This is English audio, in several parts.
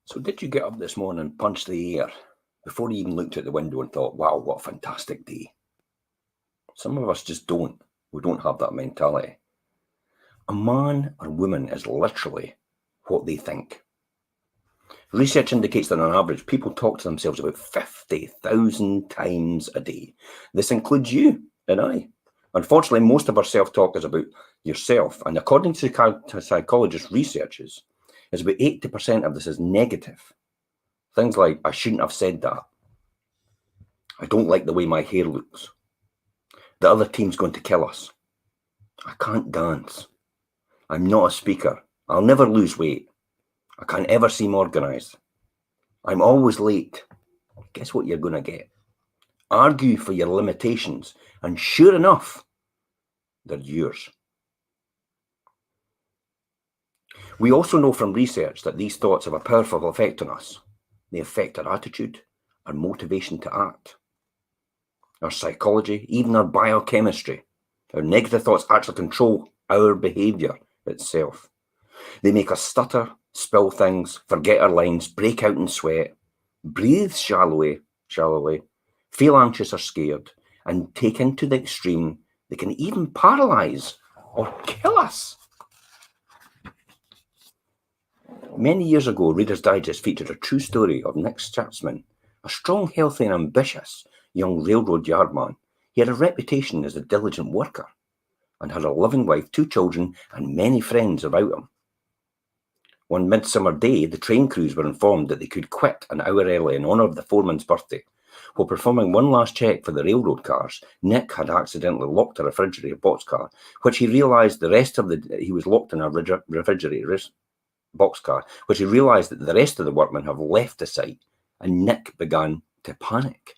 So did you get up this morning and punch the air before you even looked out the window and thought, wow, what a fantastic day? Some of us just don't. We don't have that mentality. A man or woman is literally what they think. Research indicates that on average, people talk to themselves about 50,000 times a day. This includes you and I. Unfortunately, most of our self-talk is about yourself. And according to psychologist researchers, is about 80% of this is negative. Things like, I shouldn't have said that. I don't like the way my hair looks. The other team's going to kill us. I can't dance. I'm not a speaker. I'll never lose weight. I can't ever seem organised. I'm always late. Guess what you're going to get? Argue for your limitations, and sure enough, they're yours. We also know from research that these thoughts have a powerful effect on us. They affect our attitude, our motivation to act, our psychology, even our biochemistry. Our negative thoughts actually control our behaviour itself. They make us stutter, spill things, forget our lines, break out in sweat, breathe shallowly, feel anxious or scared, and taken to the extreme, they can even paralyse or kill us. Many years ago, Reader's Digest featured a true story of Nick Schatzman, a strong, healthy and ambitious young railroad yardman. He had a reputation as a diligent worker and had a loving wife, 2 children and many friends about him. One midsummer day, the train crews were informed that they could quit an hour early in honour of the foreman's birthday. While performing one last check for the railroad cars, Nick had accidentally locked a refrigerator boxcar, which he realised he was locked in a refrigerator boxcar, which he realised that the rest of the workmen have left the site, and Nick began to panic.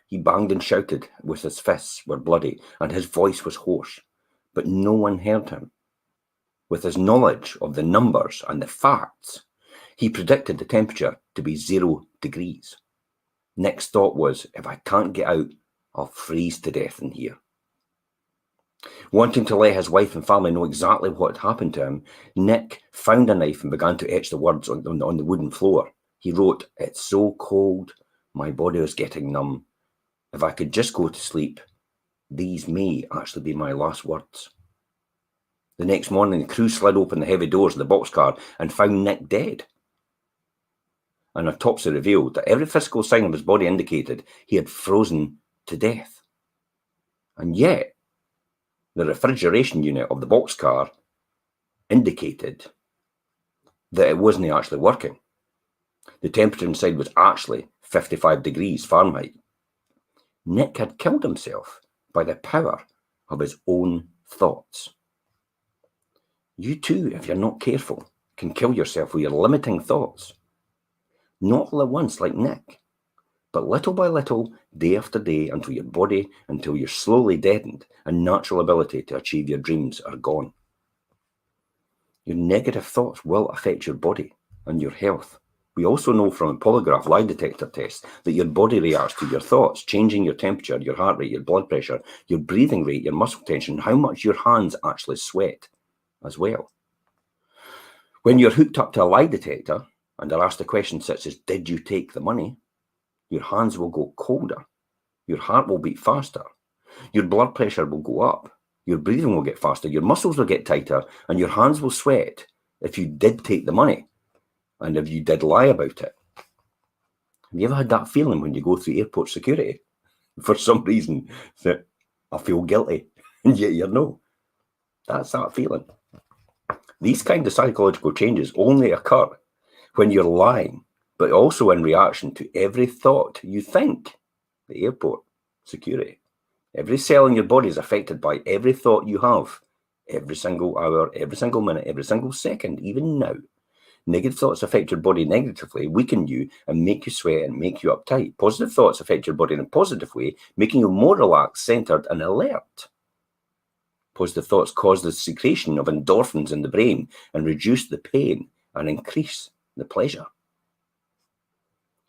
He banged and shouted with his fists were bloody and his voice was hoarse, but no one heard him. With his knowledge of the numbers and the facts, he predicted the temperature to be 0 degrees. Nick's thought was, if I can't get out, I'll freeze to death in here. Wanting to let his wife and family know exactly what had happened to him, Nick found a knife and began to etch the words on the wooden floor. He wrote, "It's so cold, my body is getting numb. If I could just go to sleep, these may actually be my last words." The next morning, the crew slid open the heavy doors of the boxcar and found Nick dead. An autopsy revealed that every physical sign of his body indicated he had frozen to death. And yet, the refrigeration unit of the boxcar indicated that it wasn't actually working. The temperature inside was actually 55 degrees Fahrenheit. Nick had killed himself by the power of his own thoughts. You too, if you're not careful, can kill yourself with your limiting thoughts. Not all at once like Nick, but little by little, day after day, until you're slowly deadened and natural ability to achieve your dreams are gone. Your negative thoughts will affect your body and your health. We also know from a polygraph lie detector test that your body reacts to your thoughts, changing your temperature, your heart rate, your blood pressure, your breathing rate, your muscle tension, how much your hands actually sweat as well. When you're hooked up to a lie detector and are asked a question such as, did you take the money? Your hands will go colder, your heart will beat faster, your blood pressure will go up, your breathing will get faster, your muscles will get tighter, and your hands will sweat if you did take the money and if you did lie about it. Have you ever had that feeling when you go through airport security? For some reason, that I feel guilty, and yet you know. That's that feeling. These kind of psychological changes only occur when you're lying, but also in reaction to every thought you think. The airport, security. Every cell in your body is affected by every thought you have, every single hour, every single minute, every single second, even now. Negative thoughts affect your body negatively, weaken you, and make you sweat and make you uptight. Positive thoughts affect your body in a positive way, making you more relaxed, centered, and alert. Positive thoughts cause the secretion of endorphins in the brain and reduce the pain and increase the pleasure.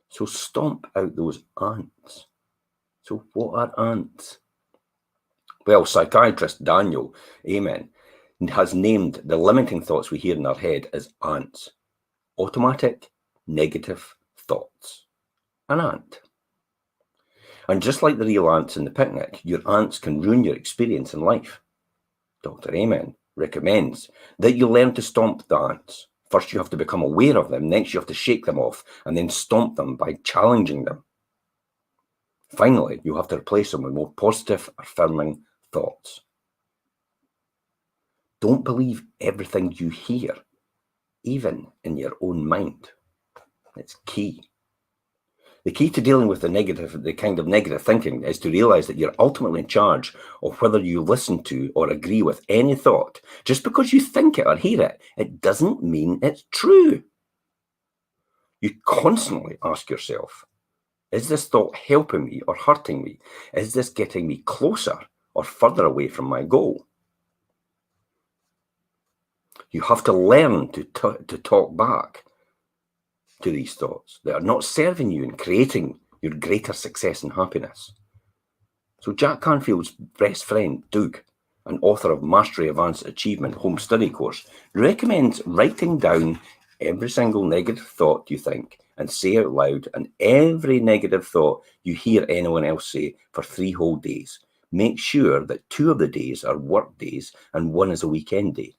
So stomp out those ants. So what are ants? Well, psychiatrist Daniel Amen has named the limiting thoughts we hear in our head as ants. automatic negative thoughts. An ant. And just like the real ants in the picnic, your ants can ruin your experience in life. Dr. Amen recommends that you learn to stomp the ants. First you have to become aware of them, next you have to shake them off, and then stomp them by challenging them. Finally, you have to replace them with more positive, affirming thoughts. Don't believe everything you hear, even in your own mind. It's key. The key to dealing with the kind of negative thinking is to realize that you're ultimately in charge of whether you listen to or agree with any thought. Just because you think it or hear it, it doesn't mean it's true. You constantly ask yourself, is this thought helping me or hurting me? Is this getting me closer or further away from my goal? You have to learn to talk back to these thoughts that are not serving you and creating your greater success and happiness. So Jack Canfield's best friend, Doug, an author of Mastery Advanced Achievement Home Study course, recommends writing down every single negative thought you think and say out loud, and every negative thought you hear anyone else say for 3 whole days. Make sure that 2 of the days are work days and 1 is a weekend day.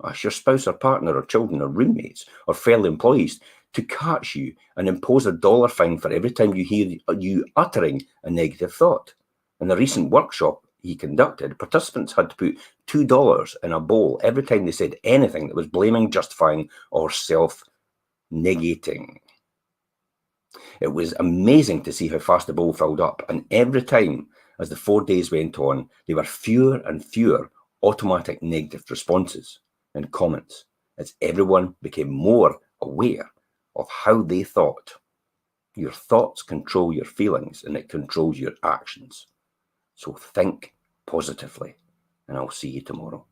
Ask your spouse or partner or children or roommates or fellow employees to catch you and impose a dollar fine for every time you hear you uttering a negative thought. In a recent workshop he conducted, participants had to put $2 in a bowl every time they said anything that was blaming, justifying, or self-negating. It was amazing to see how fast the bowl filled up, and every time as the 4 days went on, there were fewer and fewer automatic negative responses and comments as everyone became more aware of how they thought. Your thoughts control your feelings and it controls your actions. So think positively, and I'll see you tomorrow.